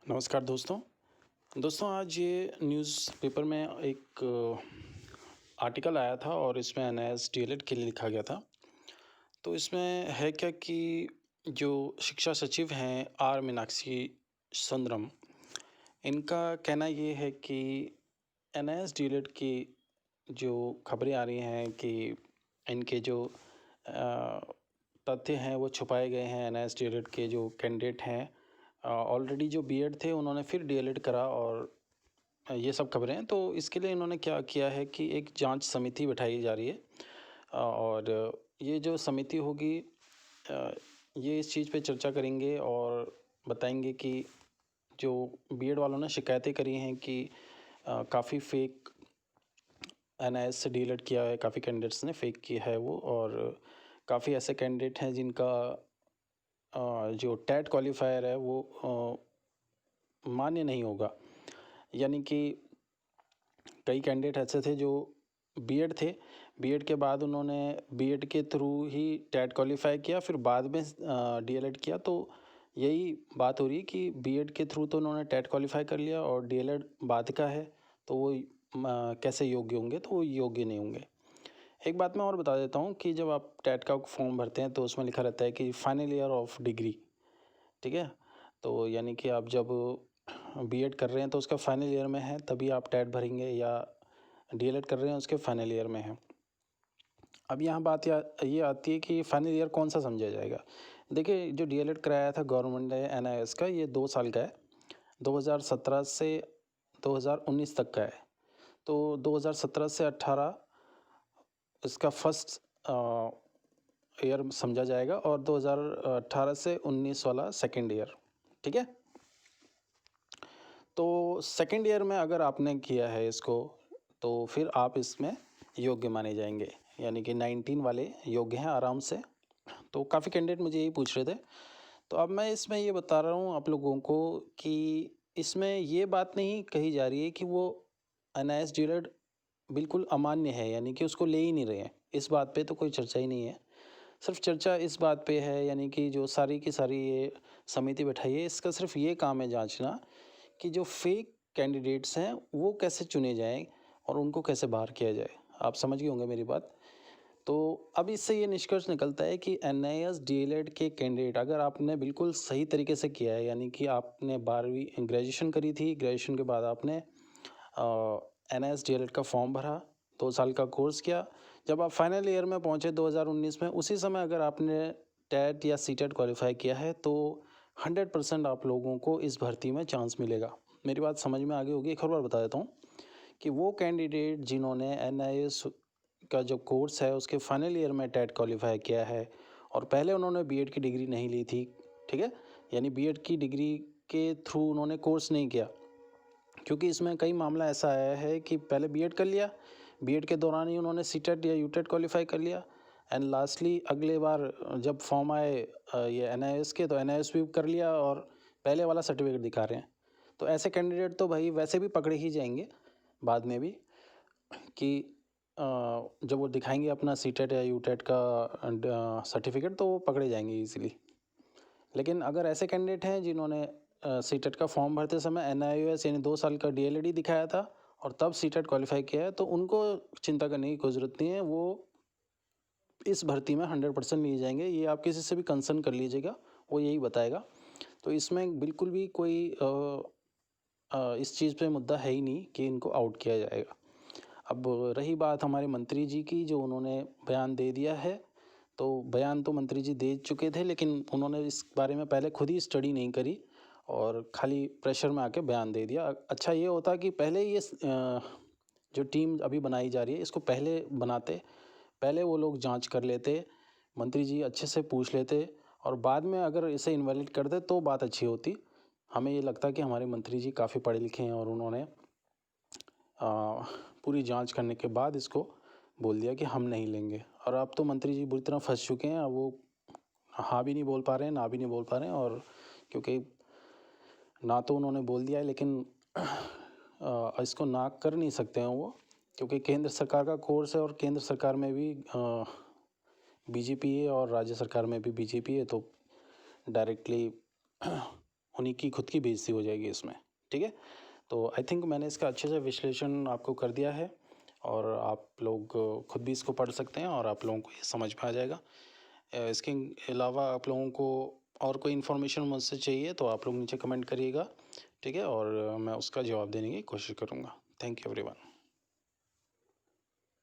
नमस्कार दोस्तों आज ये न्यूज़पेपर में एक आर्टिकल आया था और इसमें एनआईएस डीएलएड के लिए लिखा गया था। तो इसमें है क्या कि जो शिक्षा सचिव हैं आर मीनाक्षी सुंदरम, इनका कहना ये है कि एनआईएस डीएलएड की जो खबरें आ रही हैं कि इनके जो तथ्य हैं वो छुपाए गए हैं। एनआईएस डीएलएड के जो कैंडिडेट हैं ऑलरेडी जो बीएड थे उन्होंने फिर डीएलएड करा और ये सब खबरें हैं। तो इसके लिए इन्होंने क्या किया है कि एक जांच समिति बिठाई जा रही है और ये जो समिति होगी ये इस चीज़ पे चर्चा करेंगे और बताएंगे कि जो बीएड वालों ने शिकायतें करी हैं कि काफ़ी फेक एनआईएस से डीएलएड किया है, काफ़ी कैंडिडेट्स ने फेक किया है वो, और काफ़ी ऐसे कैंडिडेट हैं जिनका जो टेट क्वालिफायर है वो मान्य नहीं होगा। यानी कि कई कैंडिडेट ऐसे थे जो बीएड थे, बीएड के बाद उन्होंने बीएड के थ्रू ही टेट क्वालिफाई किया, फिर बाद में डीएलएड किया। तो यही बात हो रही है कि बीएड के थ्रू तो उन्होंने टेट क्वालिफाई कर लिया और डीएलएड बाद का है, तो वो कैसे योग्य होंगे? तो वो योग्य नहीं होंगे। एक बात मैं और बता देता हूँ कि जब आप टेट का फॉर्म भरते हैं तो उसमें लिखा रहता है कि फाइनल ईयर ऑफ डिग्री, ठीक है? तो यानी कि आप जब बीएड कर रहे हैं तो उसका फाइनल ईयर में है तभी आप टेट भरेंगे, या डीएलएड कर रहे हैं उसके फाइनल ईयर में है। अब यहाँ बात ये आती है कि फाइनल ईयर कौन सा समझा जाएगा। देखिए, जो डीएलएड कराया था गवर्नमेंट ने एनआईएस का, ये 2 साल का है, 2017 से 2019 तक का है। तो 2017 से 18 इसका फर्स्ट ईयर समझा जाएगा और 2018 से 19 वाला सेकेंड ईयर, ठीक है? तो सेकेंड ईयर में अगर आपने किया है इसको तो फिर आप इसमें योग्य माने जाएंगे, यानी कि 19 वाले योग्य हैं आराम से। तो काफ़ी कैंडिडेट मुझे यही पूछ रहे थे। तो अब मैं इसमें ये बता रहा हूँ आप लोगों को कि इसमें ये बात नहीं कही जा रही है कि वो एनआईएस डीएलएड बिल्कुल अमान्य है, यानी कि उसको ले ही नहीं रहे हैं। इस बात पे तो कोई चर्चा ही नहीं है। सिर्फ चर्चा इस बात पे है, यानी कि जो सारी की सारी ये समिति बैठाई है, इसका सिर्फ ये काम है जांचना कि जो फेक कैंडिडेट्स हैं वो कैसे चुने जाएं और उनको कैसे बाहर किया जाए। आप समझ गए होंगे मेरी बात। तो अब इससे ये निष्कर्ष निकलता है कि एनआईएस डीएलएड के कैंडिडेट, अगर आपने बिल्कुल सही तरीके से किया है, यानी कि आपने 12वीं ग्रेजुएशन करी थी, ग्रेजुएशन के बाद आपने एनआईएस डीएलएड का फॉर्म भरा, 2 साल का कोर्स किया, जब आप फाइनल ईयर में पहुंचे 2019 में, उसी समय अगर आपने टेट या सीटेट क्वालिफाई किया है तो 100% आप लोगों को इस भर्ती में चांस मिलेगा। मेरी बात समझ में आ गई होगी। एक और बार बता देता हूँ कि वो कैंडिडेट जिन्होंने एनआईएस का जो कोर्स है उसके फाइनल ईयर में टेट क्वालिफाई किया है और पहले उन्होंने बीएड की डिग्री नहीं ली थी, ठीक है, यानी बीएड की डिग्री के थ्रू उन्होंने कोर्स नहीं किया, क्योंकि इसमें कई मामला ऐसा आया है कि पहले बीएड कर लिया, बीएड के दौरान ही उन्होंने सीटेट या यूटेट क्वालिफाई कर लिया, एंड लास्टली अगले बार जब फॉर्म आए ये एनआईएस के, तो एनआईएस भी कर लिया और पहले वाला सर्टिफिकेट दिखा रहे हैं। तो ऐसे कैंडिडेट तो भाई वैसे भी पकड़े ही जाएंगे बाद में भी, कि जब वो दिखाएंगे अपना सीटेट या यूटेट का सर्टिफिकेट तो वो पकड़े जाएंगे इजीली। लेकिन अगर ऐसे कैंडिडेट हैं जिन्होंने सीटेट का फॉर्म भरते समय एनआईएस यानी 2 साल का डीएलएड दिखाया था और तब सीटेट क्वालिफाई किया है, तो उनको चिंता करने की कोई ज़रूरत नहीं है, वो इस भर्ती में 100% लिए जाएंगे। ये आप किसी से भी कंसर्न कर लीजिएगा, वो यही बताएगा। तो इसमें बिल्कुल भी कोई इस चीज़ पे मुद्दा है ही नहीं कि इनको आउट किया जाएगा। अब रही बात हमारे मंत्री जी की, जो उन्होंने बयान दे दिया है, तो बयान तो मंत्री जी दे चुके थे, लेकिन उन्होंने इस बारे में पहले खुद ही स्टडी नहीं करी और खाली प्रेशर में आके बयान दे दिया। अच्छा ये होता कि पहले ये जो टीम अभी बनाई जा रही है इसको पहले बनाते, पहले वो लोग जांच कर लेते, मंत्री जी अच्छे से पूछ लेते और बाद में अगर इसे इनवैलिड कर दे तो बात अच्छी होती। हमें ये लगता है कि हमारे मंत्री जी काफ़ी पढ़े लिखे हैं और उन्होंने पूरी जांच करने के बाद इसको बोल दिया कि हम नहीं लेंगे। और अब तो मंत्री जी बुरी तरह फंस चुके हैं, अब वो हाँ भी नहीं बोल पा रहे हैं, ना भी नहीं बोल पा रहे हैं, और क्योंकि ना तो उन्होंने बोल दिया है, लेकिन इसको ना कर नहीं सकते हैं वो, क्योंकि केंद्र सरकार का कोर्स है और केंद्र सरकार में भी बीजेपी है और राज्य सरकार में भी बीजेपी है, तो डायरेक्टली उन्हीं की खुद की बेइज्जती हो जाएगी इसमें। ठीक है, तो आई थिंक मैंने इसका अच्छे से विश्लेषण आपको कर दिया है और आप लोग खुद भी इसको पढ़ सकते हैं और आप लोगों को ये समझ में आ जाएगा। इसके अलावा आप लोगों को और कोई इन्फॉर्मेशन मुझसे चाहिए तो आप लोग नीचे कमेंट करिएगा, ठीक है, और मैं उसका जवाब देने की कोशिश करूँगा। Thank you everyone.